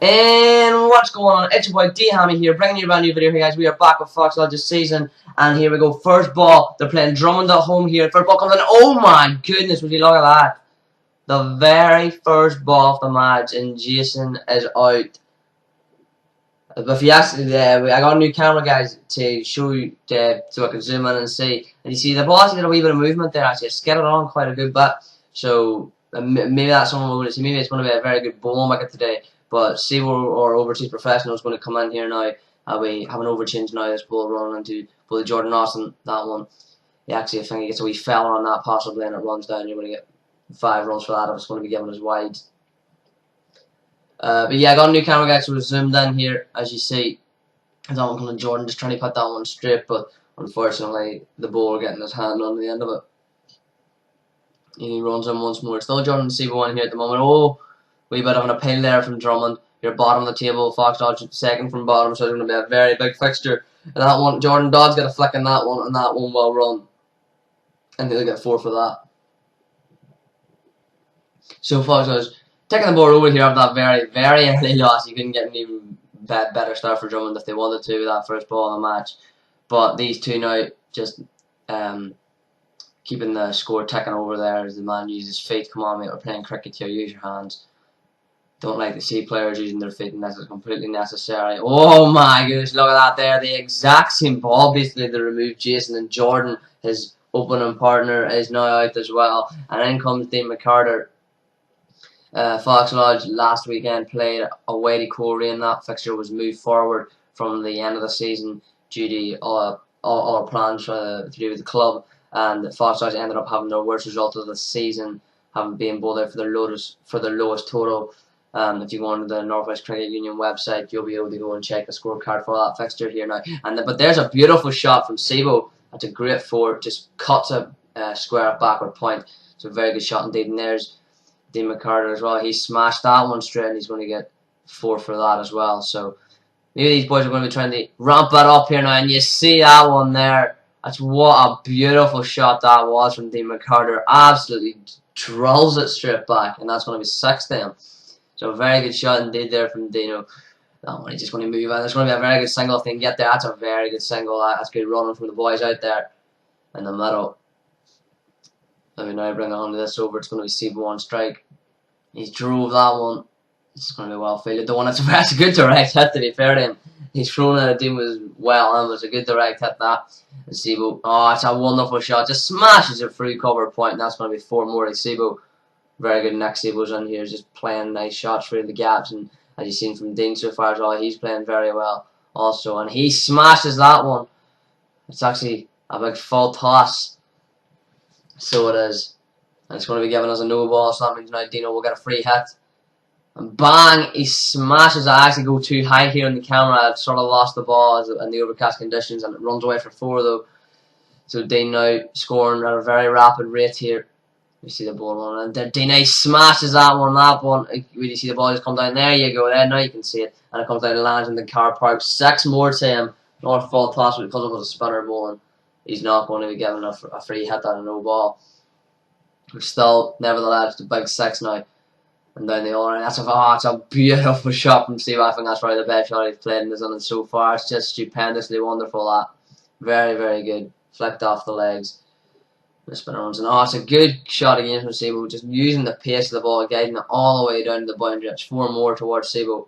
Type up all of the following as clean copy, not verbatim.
And what's going on? It's your boy D-Hammy here, bringing you a brand new video here, guys. We are back with Fox Lodge this season, and here we go. First ball, they're playing Drummond at home here. First ball comes in. Oh my goodness, would you look at that? The very first ball of the match, and Jason is out. But if you actually, I got a new camera, guys, to show you, so I can zoom in and see. And you see the ball actually did a wee bit of movement there. Actually, it's skidded on quite a good bit. So maybe that's something we're going to see. Maybe it's going to be a very good bowling wicket today. But Sebo, our overseas professional, is going to come in here now. We have an overchange now. This ball running into Bully Jordan Austin. That one. Actually, I think he gets a wee fella on that possibly, and it runs down. You're going to get 5 runs for that if it's going to be given as wide. But yeah, I got a new camera, guys, so we're zoomed in here, as you see. That one coming Jordan, just trying to put that one straight, but unfortunately, the bowler getting his hand on the end of it. And he runs in once more. Still Jordan Sebo in here at the moment. Oh, wee bit of an appeal there from Drummond. You're bottom of the table. Fox Lodge second from bottom, so it's going to be a very big fixture. And that one, Jordan Dodd's got a flick in that one, and that one well run. And he'll get 4 for that. So Fox Lodge taking the ball over here after that very, very early loss. You couldn't get an even better start for Drummond if they wanted to with that first ball in the match. But these two now just keeping the score ticking over there as the man uses his feet. Come on, mate, we're playing cricket here. Use your hands. Don't like to see players using their feet unless it's completely necessary. Oh my goodness, look at that there. The exact same ball basically to remove Jason, and Jordan, his opening partner, is now out as well. And in comes Dean McCarter. Fox Lodge last weekend played away to Korea, and that fixture was moved forward from the end of the season due to all our plans to do with the club. And Fox Lodge ended up having their worst result of the season, having been bowled out for their lowest total. If you go onto the Northwest Cricket Union website, you'll be able to go and check the scorecard for that fixture here now. But there's a beautiful shot from Sebo. That's a great 4. Just cuts a square backward point. So a very good shot indeed. And there's Dean McCarter as well. He smashed that one straight, and he's going to get 4 for that as well. So maybe these boys are going to be trying to ramp that up here now. And you see that one there. That's what a beautiful shot that was from Dean McCarter. Absolutely drills it straight back, and that's going to be 6 to him. So a very good shot indeed there from Dino. That one, he's just going to move on. It's going to be a very good single if they can get there. That's a very good single. That's good running from the boys out there in the middle. Let me now bring it onto this over. It's going to be Sebo on strike. He's drove that one. It's going to be well fielded. The one that's a good direct hit, to be fair to him. He's thrown at a team was well, and it was a good direct hit that. And Sebo, oh, it's a wonderful shot. Just smashes it through cover point, and that's going to be 4 more to Sebo. Very good next Sebo's in here, just playing nice shots through the gaps, and as you've seen from Dean so far as well, he's playing very well also, and he smashes that one. It's actually a big full toss, so it is, and it's going to be giving us a no ball, so that means now Dino will get a free hit, and bang, he smashes it. I actually go too high here in the camera. I've sort of lost the ball in the overcast conditions, and it runs away for 4 though, so Dean now scoring at a very rapid rate here. You see the ball running, and Dean smashes that one. When you see the ball just come down, there you go. There, now you can see it, and it comes down and lands in the car park. 6 more to him. Not full toss, but because it was a spinner bowling, he's not going to be given a free hit on a no ball. We're still, nevertheless, it's a big 6 now, and down the other end. That's a beautiful shot from Steve. I think that's probably the best shot he's played in this innings so far. It's just stupendously wonderful. That very, very good. Flicked off the legs. The spinner runs, and it's a good shot again from Sebo, just using the pace of the ball, guiding it all the way down to the boundary. It's 4 more towards Sebo.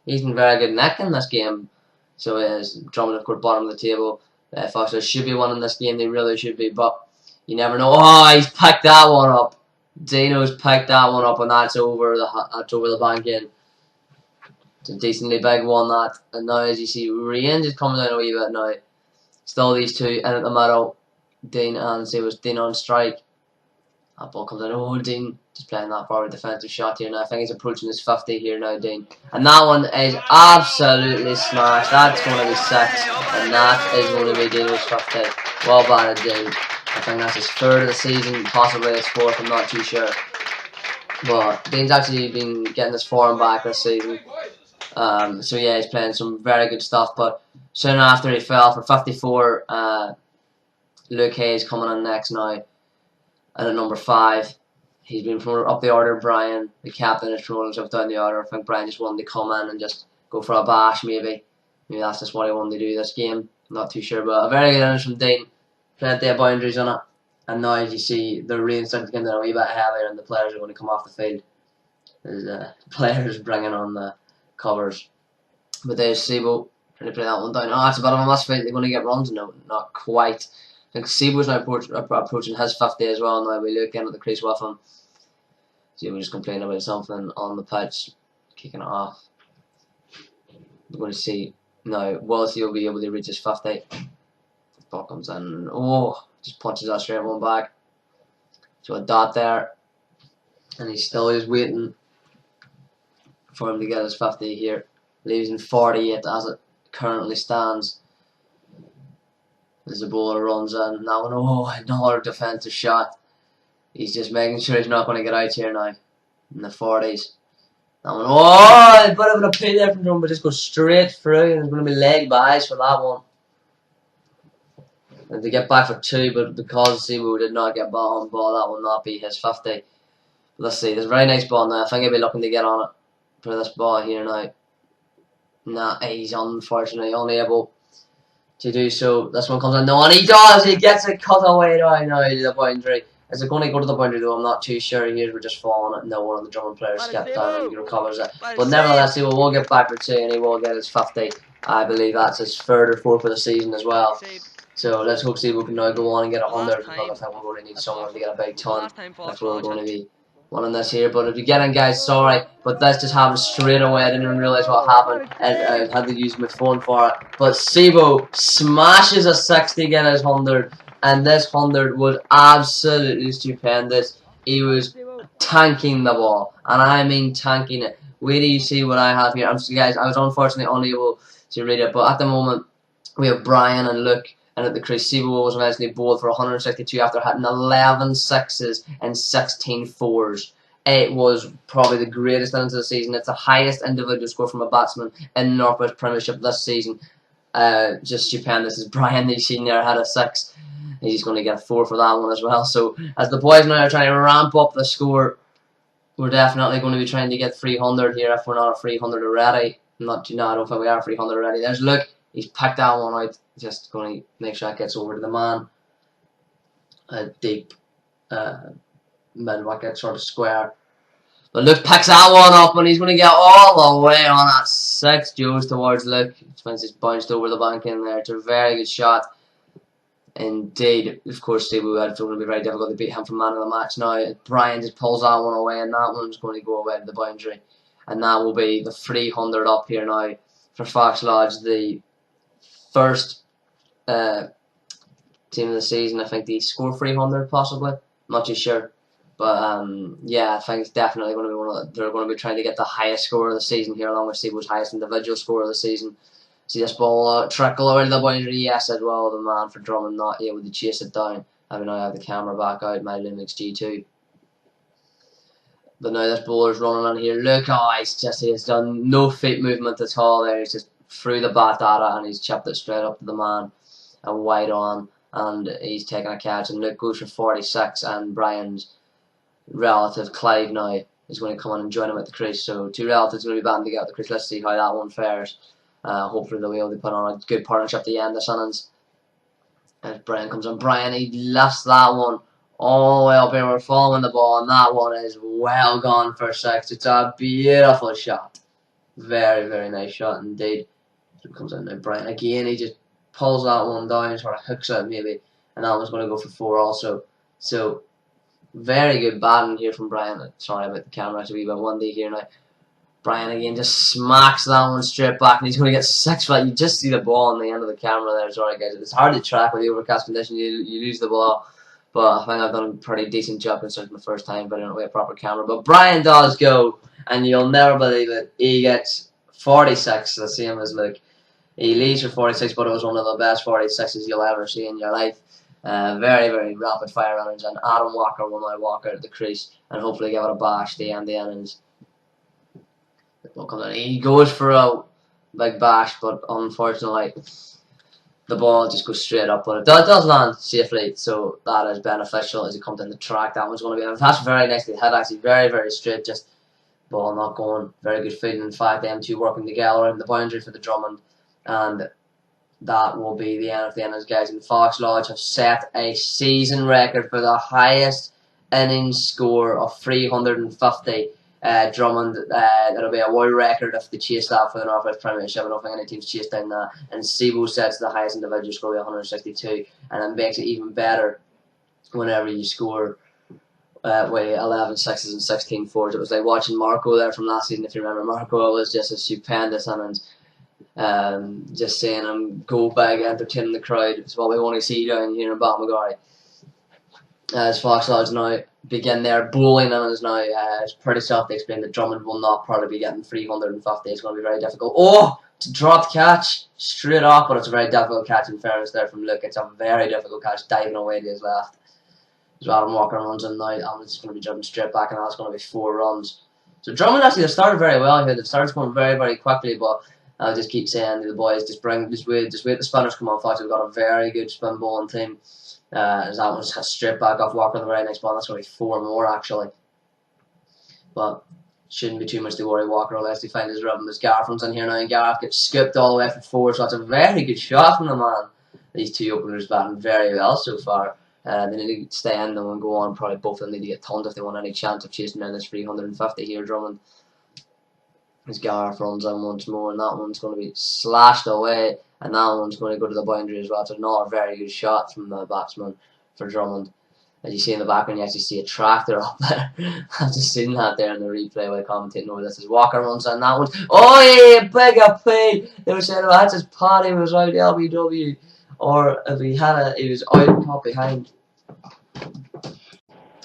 He's been very good neck in this game, so is Drummond, of course, bottom of the table. Fox should be winning this game, they really should be, but you never know. Oh, he's picked that one up. Dino's picked that one up, and that's over the bank in. It's a decently big one, that. And now, as you see, range is coming down a wee bit now. Still these two in at the middle. Dean and Sebo's Dean on strike. That ball comes in. Oh, Dean just playing that forward defensive shot here now. I think he's approaching his 50 here now, Dean. And that one is absolutely smashed. That's going to be 6. And that is going to be Dino's 50. Well batted, Dean. I think that's his 3rd of the season, possibly his 4th, I'm not too sure. But Dean's actually been getting his form back this season. So yeah, he's playing some very good stuff. But soon after he fell for 54, Luke Hayes coming in next now, and at number 5, He's been promoted up the order. Brian, the captain, is promoting himself down the order. I think Brian just wanted to come in and just go for a bash, maybe. Maybe that's just what he wanted to do this game. Not too sure, but a very good innings from Dean. Plenty of boundaries on it. And now, as you see, the rain starting to come down a wee bit heavier, and the players are going to come off the field. There's players bringing on the covers. But there's Sebo trying to play that one down. Oh, it's a bit of a misfit. They're going to get runs. No, not quite. I think Sebo's now approaching his 50 as well. Now we look in at the crease with him. Sebo just complaining about something on the pitch, kicking it off. We're going to see now. Will he will be able to reach his 50? Ball comes in. Oh, just punches that straight one back. So a dot there, and he's still just waiting for him to get his 50 here. Leaves in 48 as it currently stands. As the bowler runs in. Now, oh, another defensive shot. He's just making sure he's not going to get out here now. In the 40s. That one, oh, a bit of an appeal there from Drummond, but just goes straight through, and there's going to be leg buys for that one. And they get back for 2, but because Sebo did not get ball on ball, that will not be his 50. Let's see, there's a very nice ball now. I think he'll be looking to get on it for this ball here now. Nah, he's unfortunately unable to do so. This one comes in, no, and he does! He gets it cut away now to the boundary. Is it going to go to the boundary though? I'm not too sure. Here we're just falling it. No, one of the Drummond players stepped down and he recovers it. But nevertheless, he will get back for 2 and he will get his 50. I believe that's his third or fourth for the season as well. So let's hope Sebo can now go on and get 100. Because I think we're going to need someone to get a big ton. That's what we're going to be wanting this here. But if you get in, guys, sorry. But this just happened straight away. I didn't even realise what happened. And I had to use my phone for it. But Sebo smashes a 60 to get his 100. And this 100 was absolutely stupendous. He was tanking the ball. And I mean tanking it. Wait till you see what I have here. Guys, I was unfortunately unable to read it. But at the moment, we have Brian and Luke. And at the crease, Sebo was eventually bowled for 162 after hitting 11 sixes and 16 fours. It was probably the greatest innings of the season. It's the highest individual score from a batsman in the North West Premiership this season. Just stupendous. As Brian, you've seen there, had a 6. He's going to get a 4 for that one as well. So as the boys now are trying to ramp up the score, we're definitely going to be trying to get 300 here if we're not a 300 already. I don't think we are 300 already. There's Luke. He's picked that one out. Just going to make sure it gets over to the man. A deep mid-wicket sort of square. But Luke picks that one up and he's going to get all the way on that 6. Goes towards Luke. It's bounced over the bank in there. It's a very good shot. Indeed, of course, Sebo had going to be very difficult to beat him for man of the match now. Brian just pulls that one away and that one's going to go away to the boundary. And that will be the 300 up here now for Fox Lodge. The first team of the season. I think they score 300 possibly. I'm not too sure. But yeah, I think it's definitely going to be one of they're going to be trying to get the highest score of the season here, along with Sebo's highest individual score of the season. See this ball trickle over the boundary. Yes, as well. The man for Drummond not able to chase it down. I now have the camera back out. My Lumix G2. But now this bowler's running on here. Look, oh, he's done no feet movement at all there. He's just threw the bat at it and he's chipped it straight up to the man and wide on. And he's taking a catch. And Luke goes for 46. And Brian's relative Clive now is going to come in and join him at the crease. So 2 relatives are going to be batting together at the crease. Let's see how that one fares. Hopefully they'll be able to put on a good partnership at the end of this innings. As Brian comes on. Brian, he lifts that one all the way up here. We're following the ball, and that one is well gone for 6. It's a beautiful shot. Very, very nice shot indeed. So comes in now. Brian again, he just pulls that one down, sort of hooks it maybe, and that one's going to go for 4 also. So very good batting here from Brian. Sorry about the camera, it's a wee bit windy here now. Brian again just smacks that one straight back, and he's going to get 6 for that. You just see the ball on the end of the camera there. Sorry guys, it's hard to track with the overcast condition. You lose the ball, but I think I've done a pretty decent job considering the first time putting away a proper camera. But Brian does go, and you'll never believe it. He gets 46, the same as Luke. He leads for 46, but it was one of the best 46s you'll ever see in your life. Very, very rapid fire innings, and Adam Walker will now walk out of the crease and hopefully give it a bash to end the innings. He goes for a big bash, but unfortunately the ball just goes straight up, but it does land safely, so that is beneficial as it comes in the track. That one's going to be, that's very nicely hit, actually, very, very straight, just ball not going, very good feeling. In fact, them two working together around the boundary for the Drummond, and that will be the end of the innings, guys. And Fox Lodge have set a season record for the highest innings score of 350. Drummond, that'll be a world record if they chase that for the North West Premiership. I don't think any teams chase down that. And Sebo sets the highest individual score of 162, and it makes it even better whenever you score with 11 sixes and 16 fours. It was like watching Marco there from last season. If you remember, Marco was just a stupendous innings. Just seeing him go big, entertaining the crowd. It's what we want to see down here in Balmagari. As Fox Lodge now begin their bowling innings now, it's pretty self-explained that Drummond will not probably be getting 350. It's going to be very difficult. Oh, to drop catch straight off, but it's a very difficult catch in fairness there from Luke. It's a very difficult catch, diving away to his left. As Adam Walker runs in now, and it's going to be driven straight back, and that's going to be 4 runs. So Drummond actually have started very well here. They've started scoring very, very quickly, but I'll just keep saying to the boys, just wait the spinners come on. Fox have got a very good spin bowling team. As that one's straight back off Walker the very next ball. That's going to be 4 more actually. But shouldn't be too much to worry. Walker unless they find his rhythm. As Gareth runs in here now, and Gareth gets scooped all the way for 4. So that's a very good shot from the man. These two openers batting very well so far. They need to stay in them and go on. Probably both of them need to get tons if they want any chance of chasing down this 350 here, Drummond. As Gareth runs in once more, and that one's going to be slashed away, and that one's going to go to the boundary as well. So not a very good shot from the batsman for Drummond. As you see in the background, you actually see a tractor up there. I've just seen that there in the replay while commentating over this. As Walker runs on that one. Oh yeah, big appeal. They were saying, oh, that's his Paddy was out LBW, or if he had a, he was out caught behind.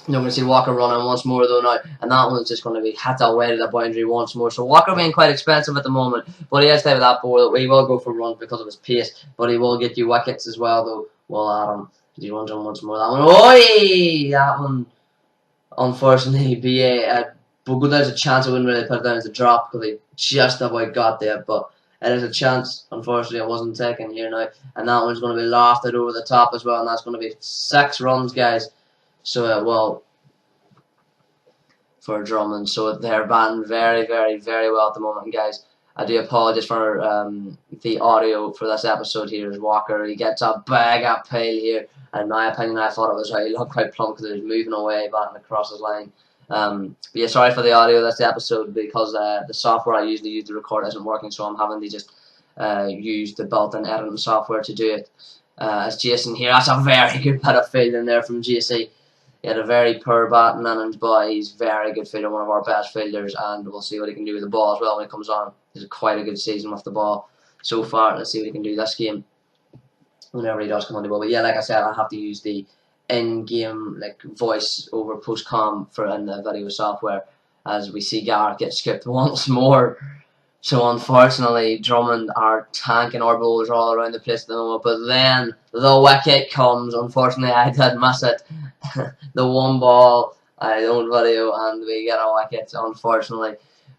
You're going to see Walker running once more though now, and that one's just going to be hit away to the boundary once more. So Walker being quite expensive at the moment, but he has to have that ball that he will go for runs because of his pace, but he will get you wickets as well though. Well, Adam, he runs on once more. That one, oi! That one, unfortunately, but there's a chance I wouldn't really put it down as a drop because he just about got there, but it is a chance. Unfortunately, it wasn't taken here now, and that one's going to be lofted over the top as well, and that's going to be 6 runs, guys. So it will for Drummond. So they're batting very, very, very well at the moment, guys. I do apologise for the audio for this episode here. As Walker, he gets a big appeal here. In my opinion, I thought it was right. He looked quite plump because he was moving away, batting across his line. But yeah, sorry for the audio of this episode because the software I usually use to record isn't working, so I'm having to just use the built-in editing software to do it. As Jason here, that's a very good bit of fielding there from JC. He had a very poor batting innings, but he's very good fielder, one of our best fielders, and we'll see what he can do with the ball as well when he comes on. He's quite a good season with the ball so far. Let's see what he can do this game whenever he does come on the ball. But yeah, like I said, I have to use the in-game voice over post-com for in the video software as we see Gareth get skipped once more. So unfortunately, Drummond are tanking our bowlers all around the place at the moment. But then the wicket comes. Unfortunately, I did miss it. The one ball I don't video, and we get a wicket. Unfortunately,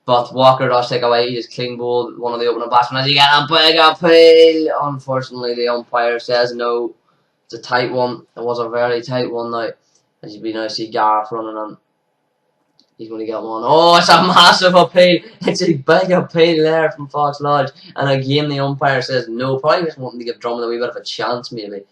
but Walker does take away his clean bowled one of the opening batsmen. As he get a big appeal. Unfortunately, the umpire says no. It's a tight one. It was a very tight one now. As you now see Gareth running on. He's going to get one. Oh, it's a massive appeal. It's a big appeal there from Fox Lodge. And again, the umpire says no. Probably just wanting to give Drummond a wee bit of a chance, maybe.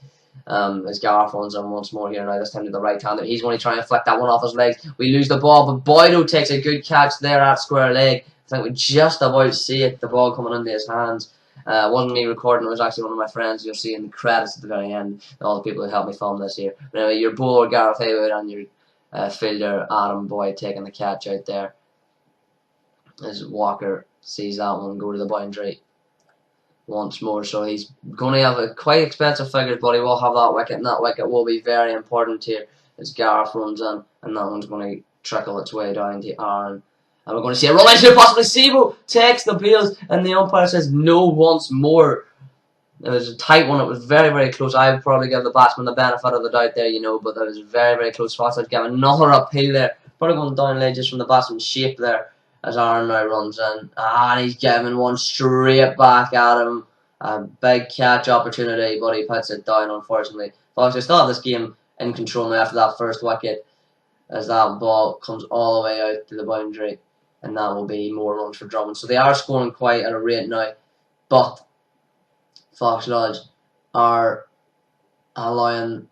As Gareth runs on once more here now, this time to the right hander. He's going to try and flick that one off his legs. We lose the ball, but Boydo takes a good catch there at square leg. I think we just about see it, the ball coming into his hands. It wasn't me recording, it was actually one of my friends. You'll see in the credits at the very end, all the people who helped me film this here. But anyway, your bowler, Gareth Haywood, and your fielder Adam Boyd taking the catch out there as Walker sees that one go to the boundary once more. So he's going to have a quite expensive figures, but he will have that wicket, and that wicket will be very important here as Gareth runs in, and that one's going to trickle its way down to Aaron. And we're going to see a run into possibly Sebo takes the bails, and the umpire says no once more. It was a tight one. It was very, very close. I would probably give the batsman the benefit of the doubt there, but that was very, very close. Fox had given another appeal there. Probably going down late just from the batsman's shape there as Aaron now runs in. And he's giving one straight back at him. A big catch opportunity, but he puts it down, unfortunately. Fox, they still have this game in control now after that first wicket, as that ball comes all the way out to the boundary, and that will be more runs for Drummond. So they are scoring quite at a rate now, but Fox Lodge are allowing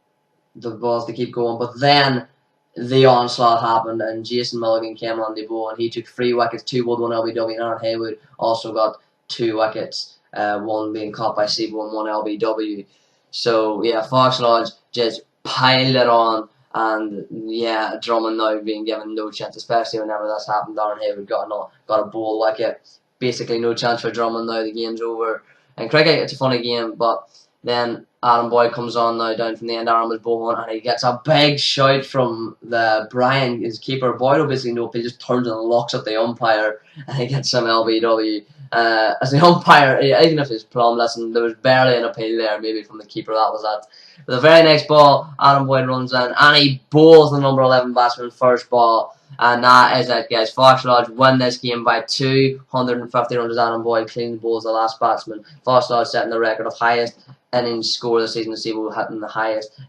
the balls to keep going. But then the onslaught happened, and Jason Milligan came on the ball, and he took 3 wickets, 2 Wood, 1 LBW, and Aaron Haywood also got 2 wickets, 1 being caught by Sibo and 1 LBW. So yeah, Fox Lodge just piled it on, and yeah, Drummond now being given no chance, especially whenever this happened. Aaron Haywood got a bowl wicket. Basically no chance for Drummond now, the game's over. And cricket, it's a funny game, but then Adam Boyd comes on now down from the end. Aaron was bowling, and he gets a big shout from the Brian, his keeper. Boyd will basically know if he just turns and looks at the umpire, and he gets some LBW. As the umpire, even if he's plumb, listen, there was barely an appeal there, maybe from the keeper. That was that. But the very next ball, Adam Boyd runs in, and he bowls the number 11 batsman first ball. And that is it, guys. Fox Lodge win this game by 250 runs. Adam Boyd clean the bowls the last batsman. Fox Lodge setting the record of highest innings score this season. Sibo hitting the highest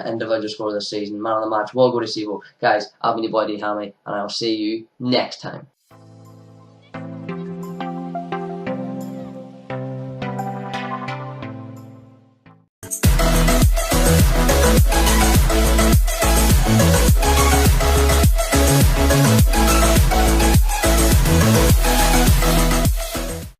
individual score this season. Man of the match will go to Sibo. Guys, I've been your boy D Hammy, and I'll see you next time.